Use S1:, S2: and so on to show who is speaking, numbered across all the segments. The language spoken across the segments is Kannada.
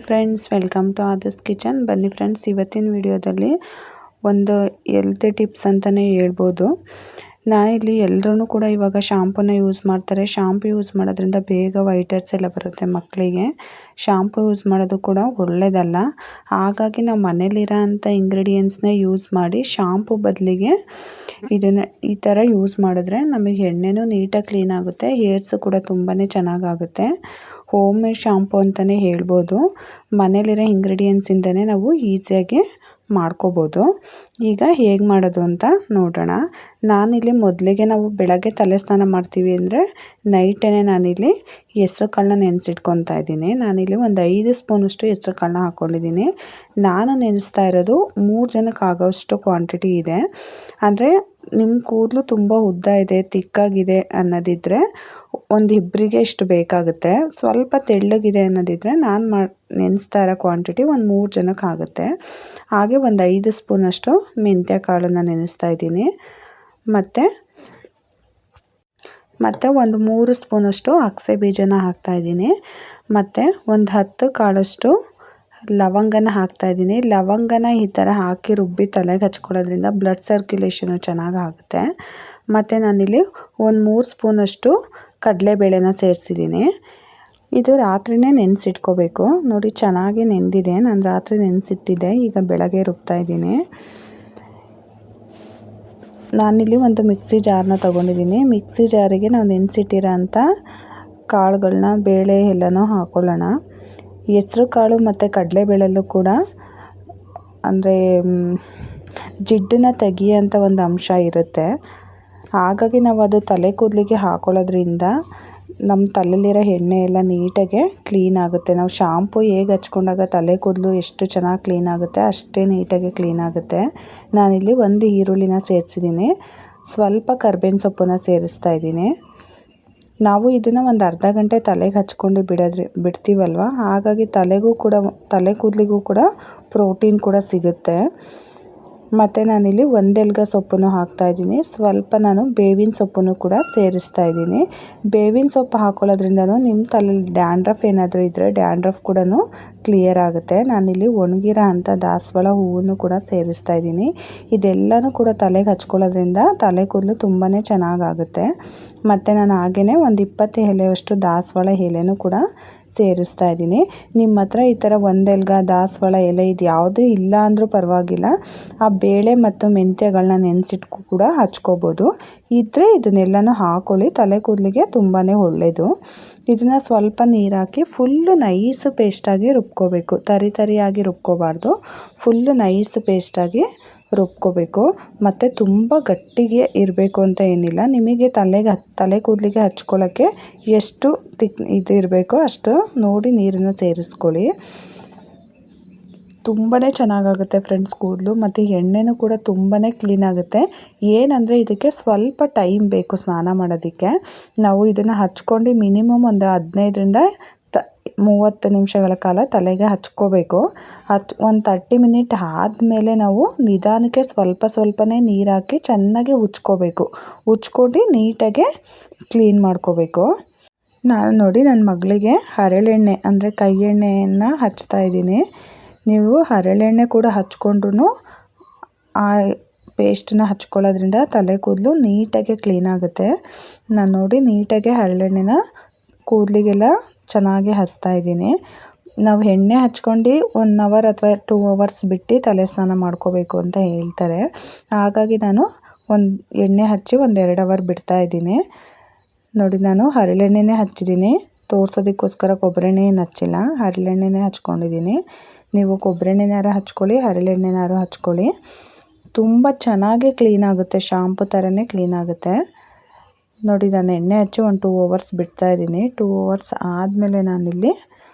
S1: Friends, welcome to Adarsh kitchen. ಬನ್ನಿ ಫ್ರೆಂಡ್ಸ್, ಇವತ್ತಿನ ವಿಡಿಯೋದಲ್ಲಿ ಒಂದು ಹೆಲ್ತಿ ಟಿಪ್ಸ್ ಅಂತಲೇ ಹೇಳ್ಬೋದು. ನಾನಿಲ್ಲಿ ಎಲ್ಲರೂ ಕೂಡ ಇವಾಗ ಶಾಂಪೂನ ಯೂಸ್ ಮಾಡ್ತಾರೆ. ಶಾಂಪು ಯೂಸ್ ಮಾಡೋದ್ರಿಂದ ಬೇಗ ವೈಟ್ ಹೆಡ್ಸ್ ಎಲ್ಲ ಬರುತ್ತೆ ಮಕ್ಕಳಿಗೆ. ಶಾಂಪು ಯೂಸ್ ಮಾಡೋದು ಕೂಡ ಒಳ್ಳೆಯದಲ್ಲ. ಹಾಗಾಗಿ ನಾವು ಮನೇಲಿರೋ ಅಂಥ ಇಂಗ್ರೀಡಿಯೆಂಟ್ಸ್ನೇ ಯೂಸ್ ಮಾಡಿ ಶಾಂಪು ಬದಲಿಗೆ ಇದನ್ನು ಈ ಥರ ಯೂಸ್ ಮಾಡಿದ್ರೆ ನಮಗೆ ಎಣ್ಣೆನೂ ನೀಟಾಗಿ ಕ್ಲೀನ್ ಆಗುತ್ತೆ, ಹೇರ್ಸ್ ಕೂಡ ತುಂಬಾ ಚೆನ್ನಾಗಾಗುತ್ತೆ. ಹೋಮ್ ಮೇಡ್ ಶಾಂಪು ಅಂತಲೇ ಹೇಳ್ಬೋದು. ಮನೇಲಿರೋ ಇಂಗ್ರೀಡಿಯೆಂಟ್ಸಿಂದನೇ ನಾವು ಈಸಿಯಾಗಿ ಮಾಡ್ಕೋಬೋದು. ಈಗ ಹೇಗೆ ಮಾಡೋದು ಅಂತ ನೋಡೋಣ. ನಾನಿಲ್ಲಿ ಮೊದಲಿಗೆ ನಾವು ಬೆಳಗ್ಗೆ ತಲೆ ಸ್ನಾನ ಮಾಡ್ತೀವಿ ಅಂದರೆ ನೈಟೇ ನಾನಿಲ್ಲಿ ಹೆಸ್ರು ಕಾಳನ್ನ ನೆನೆಸಿಟ್ಕೊತಾ ಇದ್ದೀನಿ. ನಾನಿಲ್ಲಿ ಒಂದು 5 ಸ್ಪೂನಷ್ಟು ಹೆಸ್ರು ಕಾಳನ್ನ ಹಾಕ್ಕೊಂಡಿದ್ದೀನಿ. ನಾನು ನೆನೆಸ್ತಾ ಇರೋದು 3 ಜನಕ್ಕೆ ಆಗೋಷ್ಟು ಕ್ವಾಂಟಿಟಿ ಇದೆ. ಅಂದರೆ ನಿಮ್ಮ ಕೂದಲು ತುಂಬ ಉದ್ದ ಇದೆ, ತಿಕ್ಕಾಗಿದೆ ಅನ್ನೋದಿದ್ದರೆ ಒಂದು ಇಬ್ಬರಿಗೆ ಇಷ್ಟು ಬೇಕಾಗುತ್ತೆ. ಸ್ವಲ್ಪ ತೆಳ್ಳಗಿದೆ ಅನ್ನೋದಿದ್ದರೆ ನಾನು ನೆನೆಸ್ತಾ ಇರೋ ಕ್ವಾಂಟಿಟಿ ಒಂದು 3 ಜನಕ್ಕೆ ಆಗುತ್ತೆ. ಹಾಗೆ ಒಂದು 5 ಸ್ಪೂನಷ್ಟು ಮೆಂತ್ಯ ಕಾಳನ್ನು ನೆನೆಸ್ತಾ ಇದ್ದೀನಿ. ಮತ್ತು ಒಂದು 3 ಸ್ಪೂನಷ್ಟು ಅಗಸೆ ಬೀಜನ ಹಾಕ್ತಾಯಿದ್ದೀನಿ. ಮತ್ತು ಒಂದು 10 ಕಾಳಷ್ಟು ಲವಂಗನ ಹಾಕ್ತಾಯಿದ್ದೀನಿ. ಲವಂಗನ ಈ ಥರ ಹಾಕಿ ರುಬ್ಬಿ ತಲೆಗೆ ಹಚ್ಕೊಳ್ಳೋದ್ರಿಂದ ಬ್ಲಡ್ ಸರ್ಕ್ಯುಲೇಷನು ಚೆನ್ನಾಗಿ ಆಗುತ್ತೆ. ಮತ್ತು ನಾನಿಲ್ಲಿ ಒಂದು 3 ಸ್ಪೂನಷ್ಟು ಕಡಲೆಬೇಳೆನ ಸೇರಿಸಿದ್ದೀನಿ. ಇದು ರಾತ್ರಿಯೇ ನೆನೆಸಿಟ್ಕೋಬೇಕು. ನೋಡಿ, ಚೆನ್ನಾಗಿ ನೆಂದಿದೆ. ನಾನು ರಾತ್ರಿ ನೆನೆಸಿಟ್ಟಿದ್ದೆ, ಈಗ ಬೆಳಗ್ಗೆ ರುಬ್ತಾ ಇದ್ದೀನಿ. ನಾನಿಲ್ಲಿ ಒಂದು ಮಿಕ್ಸಿ ಜಾರನ್ನ ತೊಗೊಂಡಿದ್ದೀನಿ. ಮಿಕ್ಸಿ ಜಾರಿಗೆ ನಾವು ನೆನೆಸಿಟ್ಟಿರೋ ಅಂಥ ಕಾಳುಗಳನ್ನ, ಬೇಳೆ ಎಲ್ಲನೂ ಹಾಕ್ಕೊಳ್ಳೋಣ. ಹೆಸ್ರು ಕಾಳು ಮತ್ತು ಕಡಲೆಬೇಳೆಯಲ್ಲೂ ಕೂಡ ಅಂದರೆ ಜಿಡ್ಡನ್ನ ತೆಗಿಯೋಂಥ ಒಂದು ಅಂಶ ಇರುತ್ತೆ. ಹಾಗಾಗಿ ನಾವು ಅದು ತಲೆ ಕೂದಲಿಗೆ ಹಾಕೊಳ್ಳೋದ್ರಿಂದ ನಮ್ಮ ತಲೆಯಲ್ಲಿರೋ ಎಣ್ಣೆ ಎಲ್ಲ ನೀಟಾಗೆ ಕ್ಲೀನ್ ಆಗುತ್ತೆ. ನಾವು ಶಾಂಪು ಹೇಗೆ ಹಚ್ಕೊಂಡಾಗ ತಲೆ ಕೂದಲು ಎಷ್ಟು ಚೆನ್ನಾಗಿ ಕ್ಲೀನ್ ಆಗುತ್ತೆ, ಅಷ್ಟೇ ನೀಟಾಗಿ ಕ್ಲೀನ್ ಆಗುತ್ತೆ. ನಾನಿಲ್ಲಿ ಒಂದು ಈರುಳ್ಳಿನ ಸೇರಿಸಿದ್ದೀನಿ. ಸ್ವಲ್ಪ ಕರ್ಬೇವಿನ ಸೊಪ್ಪನ್ನ ಸೇರಿಸ್ತಾ ಇದ್ದೀನಿ. ನಾವು ಇದನ್ನು ಒಂದು ಅರ್ಧ ಗಂಟೆ ತಲೆಗೆ ಹಚ್ಕೊಂಡು ಬಿಡ್ತೀವಲ್ವ, ಹಾಗಾಗಿ ತಲೆ ಕೂದಲಿಗೂ ಕೂಡ ಪ್ರೋಟೀನ್ ಕೂಡ ಸಿಗುತ್ತೆ. ಮತ್ತು ನಾನಿಲ್ಲಿ ಒಂದೆಲ್ಗ ಸೊಪ್ಪನ್ನು ಹಾಕ್ತಾಯಿದ್ದೀನಿ. ಸ್ವಲ್ಪ ನಾನು ಬೇವಿನ ಸೊಪ್ಪನ್ನು ಕೂಡ ಸೇರಿಸ್ತಾ ಇದ್ದೀನಿ. ಬೇವಿನ ಸೊಪ್ಪು ಹಾಕೊಳ್ಳೋದ್ರಿಂದನೂ ನಿಮ್ಮ ತಲೆಯಲ್ಲಿ ಡ್ಯಾಂಡ್ರಫ್ ಏನಾದರೂ ಇದ್ದರೆ ಡ್ಯಾಂಡ್ರಫ್ ಕೂಡ ಕ್ಲಿಯರ್ ಆಗುತ್ತೆ. ನಾನಿಲ್ಲಿ ಒಣಗಿರೋ ಅಂಥ ದಾಸವಾಳ ಹೂವನ್ನು ಕೂಡ ಸೇರಿಸ್ತಾ ಇದ್ದೀನಿ. ಇದೆಲ್ಲನೂ ಕೂಡ ತಲೆಗೆ ಹಚ್ಕೊಳ್ಳೋದ್ರಿಂದ ತಲೆ ಕೂದಲು ತುಂಬಾ ಚೆನ್ನಾಗಾಗುತ್ತೆ. ಮತ್ತು ನಾನು ಹಾಗೆಯೇ ಒಂದು 20 ಎಲೆಯಷ್ಟು ದಾಸವಾಳ ಎಲೆನೂ ಕೂಡ ಸೇರಿಸ್ತಾ ಇದ್ದೀನಿ. ನಿಮ್ಮ ಹತ್ರ ಈ ಥರ ಒಂದೆಲ್ಗ ದಾಸವಾಳ ಎಲೆ ಇದು ಯಾವುದೂ ಇಲ್ಲ ಅಂದರೂ ಪರವಾಗಿಲ್ಲ, ಆ ಬೇಳೆ ಮತ್ತು ಮೆಂತ್ಯಗಳನ್ನ ನೆನೆಸಿಟ್ಟು ಕೂಡ ಹಚ್ಕೋಬೋದು. ಇದ್ದರೆ ಇದನ್ನೆಲ್ಲನೂ ಹಾಕ್ಕೊಳ್ಳಿ, ತಲೆ ಕೂದಲಿಗೆ ತುಂಬಾ ಒಳ್ಳೆಯದು. ಇದನ್ನು ಸ್ವಲ್ಪ ನೀರು ಹಾಕಿ ಫುಲ್ಲು ನೈಸ್ ಪೇಸ್ಟಾಗಿ ರುಬ್ಕೋಬೇಕು. ತರಿಯಾಗಿ ರುಬ್ಕೋಬಾರ್ದು, ಫುಲ್ಲು ನೈಸ್ ಪೇಸ್ಟಾಗಿ ರುಬ್ಕೋಬೇಕು. ಮತ್ತು ತುಂಬ ಗಟ್ಟಿಗೆ ಇರಬೇಕು ಅಂತ ಏನಿಲ್ಲ. ನಿಮಗೆ ತಲೆ ಕೂದಲಿಗೆ ಹಚ್ಕೊಳ್ಳೋಕ್ಕೆ ಎಷ್ಟು ಇದು ಇರಬೇಕೋ ಅಷ್ಟು ನೋಡಿ ನೀರನ್ನು ಸೇರಿಸ್ಕೊಳ್ಳಿ. ತುಂಬಾ ಚೆನ್ನಾಗಾಗುತ್ತೆ ಫ್ರೆಂಡ್ಸ್ ಕೂದಲು. ಮತ್ತು ಎಣ್ಣೆನೂ ಕೂಡ ತುಂಬಾ ಕ್ಲೀನ್ ಆಗುತ್ತೆ. ಏನಂದರೆ ಇದಕ್ಕೆ ಸ್ವಲ್ಪ ಟೈಮ್ ಬೇಕು ಸ್ನಾನ ಮಾಡೋದಕ್ಕೆ. ನಾವು ಇದನ್ನು ಹಚ್ಕೊಂಡು ಮಿನಿಮಮ್ ಒಂದು 15ರಿಂದ 30 ನಿಮಿಷಗಳ ಕಾಲ ತಲೆಗೆ ಹಚ್ಕೋಬೇಕು. ಒಂದು 30 ಮಿನಿಟ್ ಆದಮೇಲೆ ನಾವು ನಿಧಾನಕ್ಕೆ ಸ್ವಲ್ಪನೇ ನೀರು ಹಾಕಿ ಚೆನ್ನಾಗಿ ಉಜ್ಕೊಂಡು ನೀಟಾಗೆ ಕ್ಲೀನ್ ಮಾಡ್ಕೋಬೇಕು. ನಾನು ನೋಡಿ ನನ್ನ ಮಗಳಿಗೆ ಹರಳೆಣ್ಣೆ ಅಂದರೆ ಕೈ ಎಣ್ಣೆಯನ್ನು ಹಚ್ತಾ ಇದ್ದೀನಿ. ನೀವು ಹರಳೆಣ್ಣೆ ಕೂಡ ಹಚ್ಕೊಂಡ್ರೂ ಆ ಪೇಸ್ಟನ್ನ ಹಚ್ಕೊಳ್ಳೋದ್ರಿಂದ ತಲೆ ಕೂದಲು ನೀಟಾಗಿ ಕ್ಲೀನ್ ಆಗುತ್ತೆ. ನಾನು ನೋಡಿ ನೀಟಾಗೆ ಹರಳೆಣ್ಣೆನ ಕೂದಲಿಗೆಲ್ಲ ಚೆನ್ನಾಗಿ ಹಚ್ತಾ ಇದ್ದೀನಿ. ನಾವು ಎಣ್ಣೆ ಹಚ್ಕೊಂಡು 1 ಅವರ್ ಅಥವಾ 2 ಅವರ್ಸ್ ಬಿಟ್ಟು ತಲೆ ಸ್ನಾನ ಮಾಡ್ಕೋಬೇಕು ಅಂತ ಹೇಳ್ತಾರೆ. ಹಾಗಾಗಿ ನಾನು ಎಣ್ಣೆ ಹಚ್ಚಿ 1-2 ಅವರ್ ಬಿಡ್ತಾ ಇದ್ದೀನಿ. ನೋಡಿ, ನಾನು ಹರಳೆಣ್ಣೆನೇ ಹಚ್ಚಿದ್ದೀನಿ. ತೋರ್ಸೋದಕ್ಕೋಸ್ಕರ ಕೊಬ್ಬರೆಣ್ಣೆ ಏನು ಹಚ್ಚಿಲ್ಲ, ಹರಳೆಣ್ಣೆನೇ ಹಚ್ಕೊಂಡಿದ್ದೀನಿ. ನೀವು ಕೊಬ್ಬರೆಣ್ಣೆನಾರು ಹಚ್ಕೊಳ್ಳಿ, ಹರಳೆಣ್ಣೆನಾರು ಹಚ್ಕೊಳ್ಳಿ. ತುಂಬ ಚೆನ್ನಾಗಿ ಕ್ಲೀನ್ ಆಗುತ್ತೆ, ಶಾಂಪು ಥರನೇ ಕ್ಲೀನ್ ಆಗುತ್ತೆ. ನೋಡಿ, ನಾನು ಎಣ್ಣೆ ಹಚ್ಚಿ 2 ಅವರ್ಸ್ ಬಿಡ್ತಾ ಇದ್ದೀನಿ. 2 ಅವರ್ಸ್ ಆದಮೇಲೆ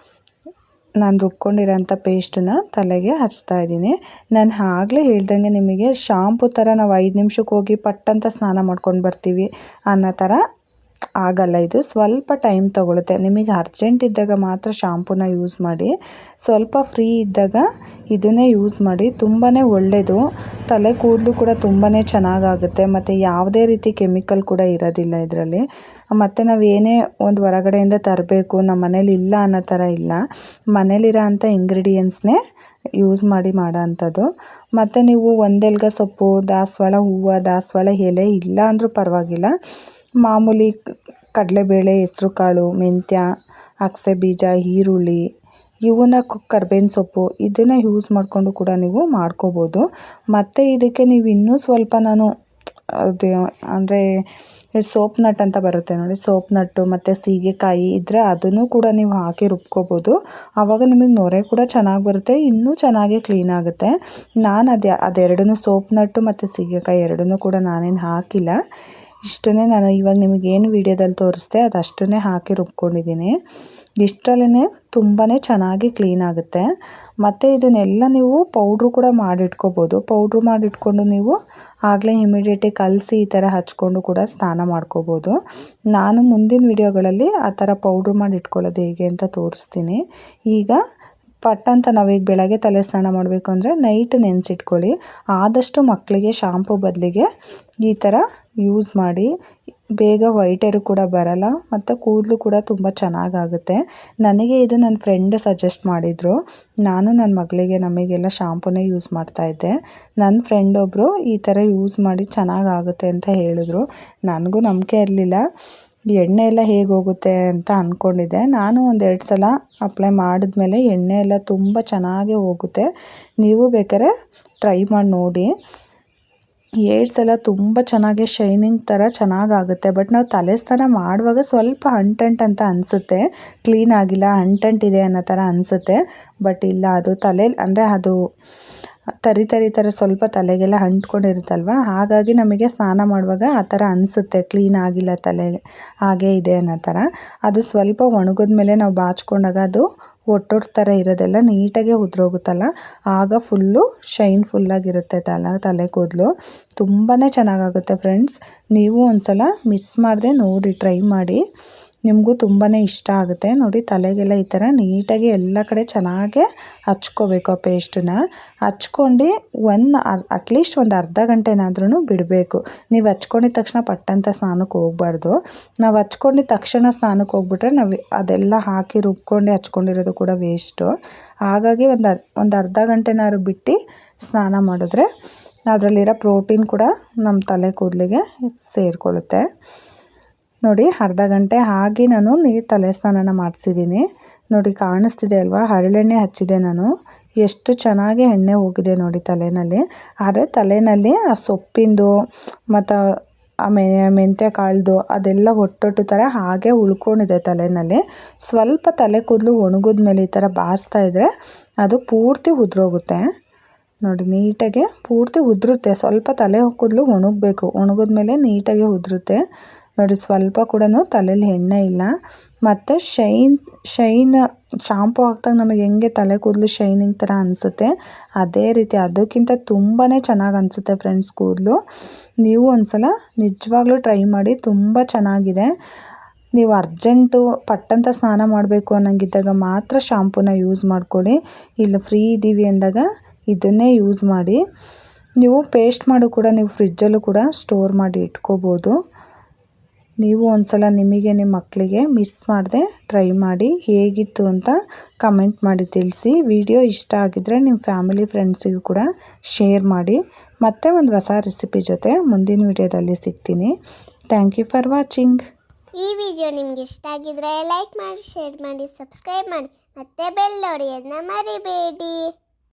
S1: ನಾನು ರುಬ್ಕೊಂಡಿರೋಂಥ ಪೇಸ್ಟನ್ನ ತಲೆಗೆ ಹಚ್ತಾ ಇದ್ದೀನಿ. ನಾನು ಆಗಲೇ ಹೇಳ್ದಂಗೆ ನಿಮಗೆ ಶಾಂಪು ಥರ ನಾವು 5 ನಿಮಿಷಕ್ಕೆ ಹೋಗಿ ಪಟ್ಟಂತ ಸ್ನಾನ ಮಾಡ್ಕೊಂಡು ಬರ್ತೀವಿ ಅನ್ನೋ ಥರ ಆಗಲ್ಲ. ಇದು ಸ್ವಲ್ಪ ಟೈಮ್ ತೊಗೊಳುತ್ತೆ. ನಿಮಗೆ ಅರ್ಜೆಂಟ್ ಇದ್ದಾಗ ಮಾತ್ರ ಶಾಂಪೂನ ಯೂಸ್ ಮಾಡಿ. ಸ್ವಲ್ಪ ಫ್ರೀ ಇದ್ದಾಗ ಇದನ್ನೇ ಯೂಸ್ ಮಾಡಿ. ತುಂಬಾ ಒಳ್ಳೆಯದು. ತಲೆ ಕೂದಲು ಕೂಡ ತುಂಬಾ ಚೆನ್ನಾಗಾಗುತ್ತೆ ಮತ್ತು ಯಾವುದೇ ರೀತಿ ಕೆಮಿಕಲ್ ಕೂಡ ಇರೋದಿಲ್ಲ ಇದರಲ್ಲಿ. ಮತ್ತು ನಾವು ಏನೇ ಒಂದು ಹೊರಗಡೆಯಿಂದ ತರಬೇಕು ನಮ್ಮ ಮನೇಲಿ ಇಲ್ಲ ಅನ್ನೋ ಥರ ಇಲ್ಲ. ಮನೇಲಿರೋ ಅಂಥ ಇಂಗ್ರೀಡಿಯೆಂಟ್ಸ್ನೇ ಯೂಸ್ ಮಾಡಿ ಮಾಡೋ ಅಂಥದ್ದು. ಮತ್ತು ನೀವು ಒಂದೆಲ್ಗ ಸೊಪ್ಪು, ದಾಸವಾಳ ಹೂವು, ದಾಸವಾಳ ಎಲೆ ಇಲ್ಲ ಅಂದರೂ ಪರವಾಗಿಲ್ಲ, ಮಾಮೂಲಿ ಕಡಲೆಬೇಳೆ, ಹೆಸ್ರು ಕಾಳು, ಮೆಂತ್ಯ, ಅಗಸೆ ಬೀಜ, ಈರುಳ್ಳಿ, ಇವನ್ನ ಕರ್ಬೇವಿನ ಸೊಪ್ಪು ಇದನ್ನು ಯೂಸ್ ಮಾಡಿಕೊಂಡು ಕೂಡ ನೀವು ಮಾಡ್ಕೋಬೋದು. ಮತ್ತು ಇದಕ್ಕೆ ನೀವು ಇನ್ನೂ ಸ್ವಲ್ಪ ನಾನು ಅದು ಅಂದರೆ ಸೋಪ್ ನಟ್ ಅಂತ ಬರುತ್ತೆ ನೋಡಿ, ಸೋಪ್ ನಟ್ಟು ಮತ್ತು ಸೀಗೆಕಾಯಿ ಇದ್ದರೆ ಅದನ್ನು ಕೂಡ ನೀವು ಹಾಕಿ ರುಬ್ಕೋಬೋದು. ಆವಾಗ ನಿಮಗೆ ನೊರೆ ಕೂಡ ಚೆನ್ನಾಗಿ ಬರುತ್ತೆ, ಇನ್ನೂ ಚೆನ್ನಾಗಿ ಕ್ಲೀನ್ ಆಗುತ್ತೆ. ನಾನು ಅದೆರಡನ್ನೂ ಸೋಪ್ ನಟ್ಟು ಮತ್ತು ಸೀಗೆಕಾಯಿ ಎರಡನ್ನೂ ಕೂಡ ನಾನೇನು ಹಾಕಿಲ್ಲ. ಇಷ್ಟನ್ನೇ ನಾನು ಇವಾಗ ನಿಮಗೇನು ವೀಡಿಯೋದಲ್ಲಿ ತೋರಿಸ್ದೆ ಅದಷ್ಟನ್ನೇ ಹಾಕಿ ರುಬ್ಕೊಂಡಿದ್ದೀನಿ. ಇಷ್ಟರಲ್ಲೇ ತುಂಬಾ ಚೆನ್ನಾಗಿ ಕ್ಲೀನ್ ಆಗುತ್ತೆ. ಮತ್ತು ಇದನ್ನೆಲ್ಲ ನೀವು ಪೌಡ್ರು ಕೂಡ ಮಾಡಿಟ್ಕೋಬೋದು. ಪೌಡ್ರು ಮಾಡಿಟ್ಕೊಂಡು ನೀವು ಆಗಲೇ ಇಮಿಡಿಯೇಟಾಗಿ ಕಲಸಿ ಈ ಥರ ಹಚ್ಕೊಂಡು ಕೂಡ ಸ್ನಾನ ಮಾಡ್ಕೋಬೋದು. ನಾನು ಮುಂದಿನ ವೀಡಿಯೋಗಳಲ್ಲಿ ಆ ಥರ ಪೌಡ್ರು ಮಾಡಿ ಇಟ್ಕೊಳ್ಳೋದು ಹೇಗೆ ಅಂತ ತೋರಿಸ್ತೀನಿ. ಈಗ ಪಟ್ಟಂತ ನಾವೀಗ ಬೆಳಗ್ಗೆ ತಲೆ ಸ್ನಾನ ಮಾಡಬೇಕು ಅಂದರೆ ನೈಟ್ ನೆನೆಸಿಟ್ಕೊಳ್ಳಿ. ಆದಷ್ಟು ಮಕ್ಕಳಿಗೆ ಶಾಂಪು ಬದಲಿಗೆ ಈ ಥರ ಯೂಸ್ ಮಾಡಿ. ಬೇಗ ವೈಟ್ ಹೇರು ಕೂಡ ಬರಲ್ಲ ಮತ್ತು ಕೂದಲು ಕೂಡ ತುಂಬ ಚೆನ್ನಾಗಾಗುತ್ತೆ. ನನಗೆ ಇದು ನನ್ನ ಫ್ರೆಂಡ್ ಸಜೆಸ್ಟ್ ಮಾಡಿದರು. ನಾನು ನನ್ನ ಮಗಳಿಗೆ ನಮಗೆಲ್ಲ ಶಾಂಪೂನೇ ಯೂಸ್ ಮಾಡ್ತಾಯಿದ್ದೆ. ನನ್ನ ಫ್ರೆಂಡ್ ಒಬ್ಬರು ಈ ಥರ ಯೂಸ್ ಮಾಡಿ ಚೆನ್ನಾಗಾಗುತ್ತೆ ಅಂತ ಹೇಳಿದ್ರು. ನನಗೂ ನಂಬಿಕೆ ಇರಲಿಲ್ಲ. ಎಣ್ಣೆ ಎಲ್ಲ ಹೇಗೆ ಹೋಗುತ್ತೆ ಅಂತ ಅಂದ್ಕೊಂಡಿದ್ದೆ. ನಾನು ಒಂದೆರಡು ಸಲ ಅಪ್ಲೈ ಮಾಡಿದ್ಮೇಲೆ ಎಣ್ಣೆ ಎಲ್ಲ ತುಂಬ ಚೆನ್ನಾಗೇ ಹೋಗುತ್ತೆ. ನೀವು ಬೇಕಾದ್ರೆ ಟ್ರೈ ಮಾಡಿ ನೋಡಿ. 7 ಸಲ ತುಂಬ ಚೆನ್ನಾಗಿ ಶೈನಿಂಗ್ ಥರ ಚೆನ್ನಾಗಾಗುತ್ತೆ. ಬಟ್ ನಾವು ತಲೆ ಸ್ನಾನ ಮಾಡುವಾಗ ಸ್ವಲ್ಪ ಅಂಟಂಟು ಅಂತ ಅನಿಸುತ್ತೆ, ಕ್ಲೀನ್ ಆಗಿಲ್ಲ, ಅಂಟಂಟಿದೆ ಅನ್ನೋ ಥರ ಅನಿಸುತ್ತೆ. ಬಟ್ ಇಲ್ಲ, ಅದು ತಲೆಯಲ್ಲಿ ಅಂದರೆ ಅದು ತರಿ ಥರ ಸ್ವಲ್ಪ ತಲೆಗೆಲ್ಲ ಅಂಟ್ಕೊಂಡಿರುತ್ತಲ್ವ, ಹಾಗಾಗಿ ನಮಗೆ ಸ್ನಾನ ಮಾಡುವಾಗ ಆ ಥರ ಅನಿಸುತ್ತೆ, ಕ್ಲೀನ್ ಆಗಿಲ್ಲ ತಲೆ, ಹಾಗೇ ಇದೆ ಅನ್ನೋ ಥರ. ಅದು ಸ್ವಲ್ಪ ಒಣಗಿದ ಮೇಲೆ ನಾವು ಬಾಚ್ಕೊಂಡಾಗ ಅದು ಒಟ್ಟೊಟ್ಟು ಥರ ಇರೋದೆಲ್ಲ ನೀಟಾಗೆ ಉದುರೋಗುತ್ತಲ್ಲ, ಆಗ ಫುಲ್ಲು ಶೈನ್ಫುಲ್ಲಾಗಿರುತ್ತೆ ತಲೆ ಕೂದಲು. ತುಂಬಾ ಚೆನ್ನಾಗಾಗುತ್ತೆ ಫ್ರೆಂಡ್ಸ್. ನೀವು ಒಂದು ಸಲ ಮಿಸ್ ಮಾಡದೆ ನೋಡಿ, ಟ್ರೈ ಮಾಡಿ, ನಿಮಗೂ ತುಂಬಾ ಇಷ್ಟ ಆಗುತ್ತೆ. ನೋಡಿ, ತಲೆಗೆಲ್ಲ ಈ ಥರ ನೀಟಾಗಿ ಎಲ್ಲ ಕಡೆ ಚೆನ್ನಾಗೇ ಹಚ್ಕೋಬೇಕು. ಆ ಪೇಸ್ಟನ್ನ ಹಚ್ಕೊಂಡು ಅಟ್ಲೀಸ್ಟ್ ಒಂದು ಅರ್ಧ ಗಂಟೆನಾದ್ರೂ ಬಿಡಬೇಕು. ನೀವು ಹಚ್ಕೊಂಡಿದ ತಕ್ಷಣ ಪಟ್ಟಂತ ಸ್ನಾನಕ್ಕೆ ಹೋಗಬಾರ್ದು. ನಾವು ಹಚ್ಕೊಂಡಿದ ತಕ್ಷಣ ಸ್ನಾನಕ್ಕೆ ಹೋಗ್ಬಿಟ್ರೆ ನಾವು ಅದೆಲ್ಲ ಹಾಕಿ ರುಬ್ಕೊಂಡು ಹಚ್ಕೊಂಡಿರೋದು ಕೂಡ ವೇಸ್ಟು. ಹಾಗಾಗಿ ಒಂದು ಅರ್ಧ ಗಂಟೆನಾದ್ರು ಬಿಟ್ಟು ಸ್ನಾನ ಮಾಡಿದ್ರೆ ಅದರಲ್ಲಿರೋ ಪ್ರೋಟೀನ್ ಕೂಡ ನಮ್ಮ ತಲೆ ಕೂದಲಿಗೆ ಸೇರಿಕೊಳ್ಳುತ್ತೆ. ನೋಡಿ, ಅರ್ಧ ಗಂಟೆ ಹಾಗೆ ನಾನು ತಲೆ ಸ್ನಾನನ ಮಾಡಿಸಿದ್ದೀನಿ. ನೋಡಿ, ಕಾಣಿಸ್ತಿದೆ ಅಲ್ವಾ, ಹರಳೆಣ್ಣೆ ಹಚ್ಚಿದೆ ನಾನು. ಎಷ್ಟು ಚೆನ್ನಾಗಿ ಎಣ್ಣೆ ಹೋಗಿದೆ ನೋಡಿ ತಲೆಯಲ್ಲಿ. ಆದರೆ ತಲೆಯಲ್ಲಿ ಆ ಸೊಪ್ಪಿಂದು ಮತ್ತು ಆ ಮೆಂತ್ಯ ಕಾಳ್ದು ಅದೆಲ್ಲ ಒಟ್ಟೊಟ್ಟು ಥರ ಹಾಗೆ ಉಳ್ಕೊಂಡಿದೆ ತಲೆಯಲ್ಲಿ. ಸ್ವಲ್ಪ ತಲೆ ಕೂದಲು ಒಣಗಿದ ಮೇಲೆ ಈ ಥರ ಬಾಚ್ತಾ ಇದ್ದರೆ ಅದು ಪೂರ್ತಿ ಉದುರೋಗುತ್ತೆ. ನೋಡಿ, ನೀಟಾಗೆ ಪೂರ್ತಿ ಉದುರುತ್ತೆ. ಸ್ವಲ್ಪ ತಲೆ ಕೂದಲು ಒಣಗಬೇಕು, ಒಣಗಿದ್ಮೇಲೆ ನೀಟಾಗಿ ಉದುರುತ್ತೆ. ನೋಡಿ, ಸ್ವಲ್ಪ ಕೂಡ ತಲೆಯಲ್ಲಿ ಎಣ್ಣೆ ಇಲ್ಲ. ಮತ್ತು ಶೈನ್ ಶಾಂಪು ಹಾಕ್ದಾಗ ನಮಗೆ ಹೆಂಗೆ ತಲೆ ಕೂದಲು ಶೈನಿಂಗ್ ಥರ ಅನಿಸುತ್ತೆ, ಅದೇ ರೀತಿ ಅದಕ್ಕಿಂತ ತುಂಬಾ ಚೆನ್ನಾಗಿ ಅನಿಸುತ್ತೆ ಫ್ರೆಂಡ್ಸ್ ಕೂದಲು. ನೀವು ಒಂದು ಸಲ ನಿಜವಾಗ್ಲೂ ಟ್ರೈ ಮಾಡಿ, ತುಂಬ ಚೆನ್ನಾಗಿದೆ. ನೀವು ಅರ್ಜೆಂಟು ಪಟ್ಟಂತ ಸ್ನಾನ ಮಾಡಬೇಕು ಅನ್ನೋಂಗಿದ್ದಾಗ ಮಾತ್ರ ಶಾಂಪೂನ ಯೂಸ್ ಮಾಡ್ಕೊಳ್ಳಿ. ಇಲ್ಲ ಫ್ರೀ ಇದ್ದೀವಿ ಅಂದಾಗ ಇದನ್ನೇ ಯೂಸ್ ಮಾಡಿ. ನೀವು ಪೇಸ್ಟ್ ಮಾಡು ಕೂಡ ನೀವು ಫ್ರಿಜ್ಜಲ್ಲೂ ಕೂಡ ಸ್ಟೋರ್ ಮಾಡಿ ಇಟ್ಕೋಬೋದು. ನೀವು ಒಂದು ಸಲ ನಿಮಗೆ ನಿಮ್ಮ ಮಕ್ಕಳಿಗೆ ಮಿಸ್ ಮಾಡದೆ ಟ್ರೈ ಮಾಡಿ, ಹೇಗಿತ್ತು ಅಂತ ಕಮೆಂಟ್ ಮಾಡಿ ತಿಳಿಸಿ. ವಿಡಿಯೋ ಇಷ್ಟ ಆಗಿದ್ದರೆ ನಿಮ್ಮ ಫ್ಯಾಮಿಲಿ ಫ್ರೆಂಡ್ಸಿಗೂ ಕೂಡ ಶೇರ್ ಮಾಡಿ. ಮತ್ತೆ ಒಂದು ಹೊಸ ರೆಸಿಪಿ ಜೊತೆ ಮುಂದಿನ ವಿಡಿಯೋದಲ್ಲಿ ಸಿಗ್ತೀನಿ. Thank you for watching.
S2: ಈ ವಿಡಿಯೋ ನಿಮಗೆ ಇಷ್ಟ ಆಗಿದ್ರೆ ಲೈಕ್ ಮಾಡಿ, ಶೇರ್ ಮಾಡಿ, ಸಬ್ಸ್ಕ್ರೈಬ್ ಮಾಡಿ, ಮತ್ತೆ ಬೆಲ್ ಹೊಡೆಯೋದನ್ನ ಮರಿಬೇಡಿ.